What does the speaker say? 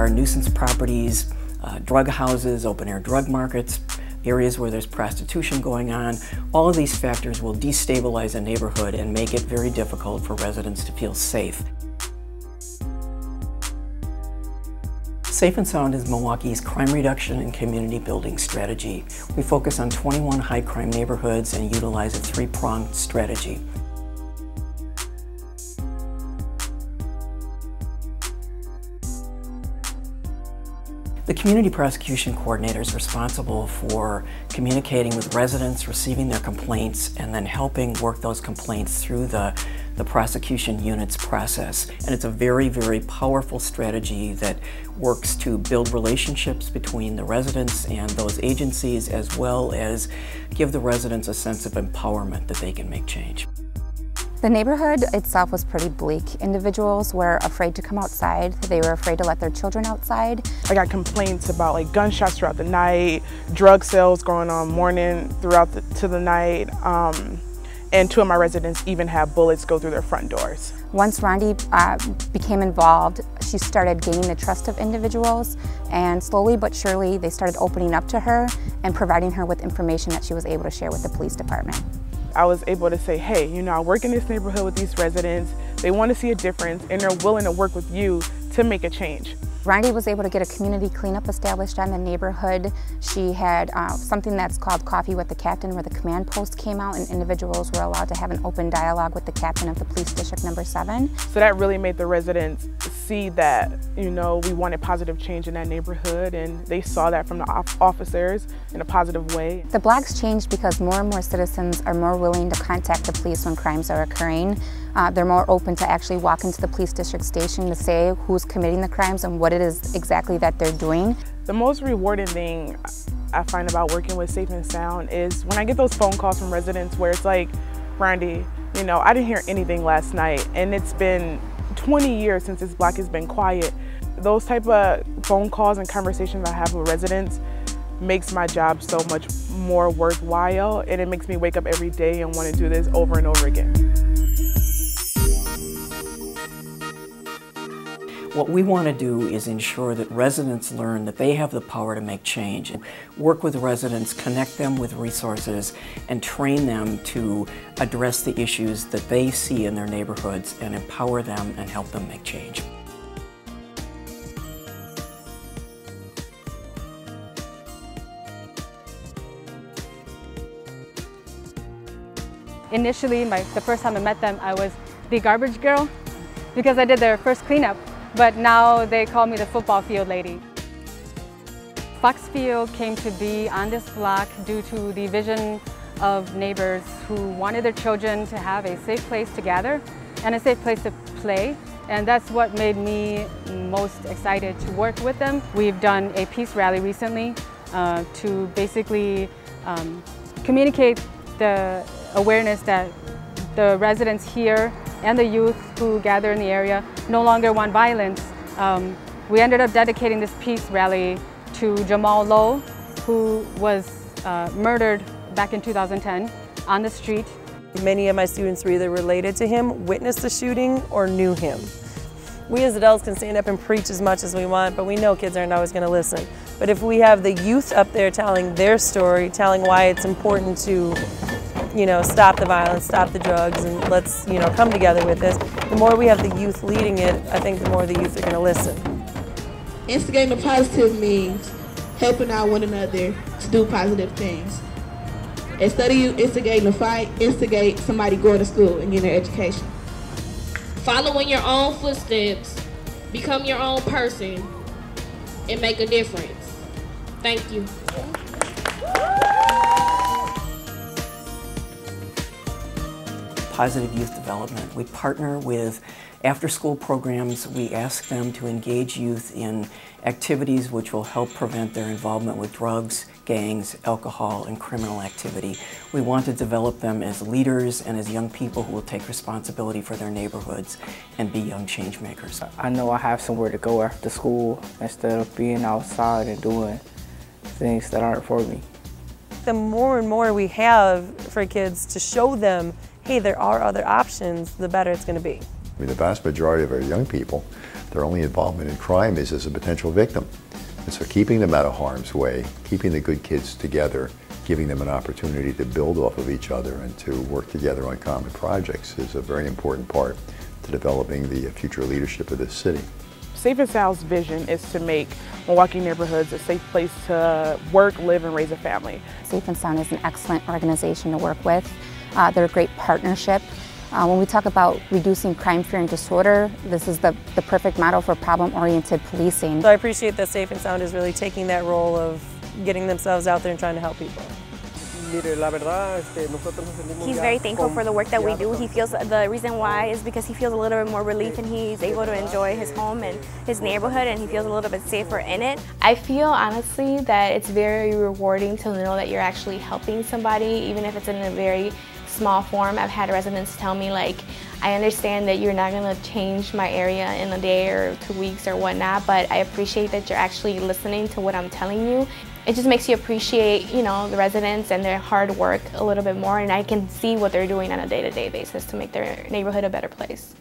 are nuisance properties, drug houses, open-air drug markets, areas where there's prostitution going on. All of these factors will destabilize a neighborhood and make it very difficult for residents to feel safe. Safe and Sound is Milwaukee's crime reduction and community building strategy. We focus on 21 high-crime neighborhoods and utilize a three-pronged strategy. The community prosecution coordinator is responsible for communicating with residents, receiving their complaints, and then helping work those complaints through the prosecution unit's process. And it's a very, very powerful strategy that works to build relationships between the residents and those agencies, as well as give the residents a sense of empowerment that they can make change. The neighborhood itself was pretty bleak. Individuals were afraid to come outside. They were afraid to let their children outside. I got complaints about gunshots throughout the night, drug sales going on morning throughout to the night, and two of my residents even had bullets go through their front doors. Once Rondi became involved, she started gaining the trust of individuals, and slowly but surely they started opening up to her and providing her with information that she was able to share with the police department. I was able to say, hey, I work in this neighborhood with these residents, they want to see a difference, and they're willing to work with you to make a change. Rondi was able to get a community cleanup established in the neighborhood. She had something that's called Coffee with the Captain, where the command post came out and individuals were allowed to have an open dialogue with the captain of the police district number 7. So that really made the residents see that, we wanted positive change in that neighborhood, and they saw that from the officers in a positive way. The blogs changed because more and more citizens are more willing to contact the police when crimes are occurring. They're more open to actually walk into the police district station to say who's committing the crimes and what it is exactly that they're doing. The most rewarding thing I find about working with Safe and Sound is when I get those phone calls from residents where it's like, Rondi, I didn't hear anything last night, and it's been 20 years since this block has been quiet. Those type of phone calls and conversations I have with residents makes my job so much more worthwhile, and it makes me wake up every day and want to do this over and over again. What we want to do is ensure that residents learn that they have the power to make change. Work with residents, connect them with resources, and train them to address the issues that they see in their neighborhoods and empower them and help them make change. Initially, the first time I met them, I was the garbage girl because I did their first cleanup. But now they call me the football field lady. Fox Field came to be on this block due to the vision of neighbors who wanted their children to have a safe place to gather and a safe place to play. And that's what made me most excited to work with them. We've done a peace rally recently to basically communicate the awareness that the residents here and the youth who gather in the area no longer want violence. We ended up dedicating this peace rally to Jamal Lowe, who was murdered back in 2010 on the street. Many of my students were either related to him, witnessed the shooting, or knew him. We as adults can stand up and preach as much as we want, but we know kids aren't always going to listen. But if we have the youth up there telling their story, telling why it's important to stop the violence, stop the drugs, and let's, come together with this. The more we have the youth leading it, I think the more the youth are going to listen. Instigating the positive means helping out one another to do positive things. Instead of you instigating a fight, instigate somebody going to school and getting their education. Follow in your own footsteps, become your own person, and make a difference. Thank you. Positive youth development. We partner with after-school programs. We ask them to engage youth in activities which will help prevent their involvement with drugs, gangs, alcohol, and criminal activity. We want to develop them as leaders and as young people who will take responsibility for their neighborhoods and be young change makers. I know I have somewhere to go after school instead of being outside and doing things that aren't for me. The more and more we have for kids to show them, hey, there are other options, the better it's going to be. I mean, the vast majority of our young people, their only involvement in crime is as a potential victim. And so keeping them out of harm's way, keeping the good kids together, giving them an opportunity to build off of each other and to work together on common projects is a very important part to developing the future leadership of this city. Safe and Sound's vision is to make Milwaukee neighborhoods a safe place to work, live, and raise a family. Safe and Sound is an excellent organization to work with. They're a great partnership. When we talk about reducing crime, fear, and disorder, this is the perfect model for problem-oriented policing. So I appreciate that Safe and Sound is really taking that role of getting themselves out there and trying to help people. He's very thankful for the work that we do. He feels the reason why is because he feels a little bit more relief and he's able to enjoy his home and his neighborhood, and he feels a little bit safer in it. I feel honestly that it's very rewarding to know that you're actually helping somebody, even if it's in a very small form. I've had residents tell me, like, I understand that you're not going to change my area in a day or 2 weeks or whatnot, but I appreciate that you're actually listening to what I'm telling you. It just makes you appreciate, you know, the residents and their hard work a little bit more, and I can see what they're doing on a day-to-day basis to make their neighborhood a better place.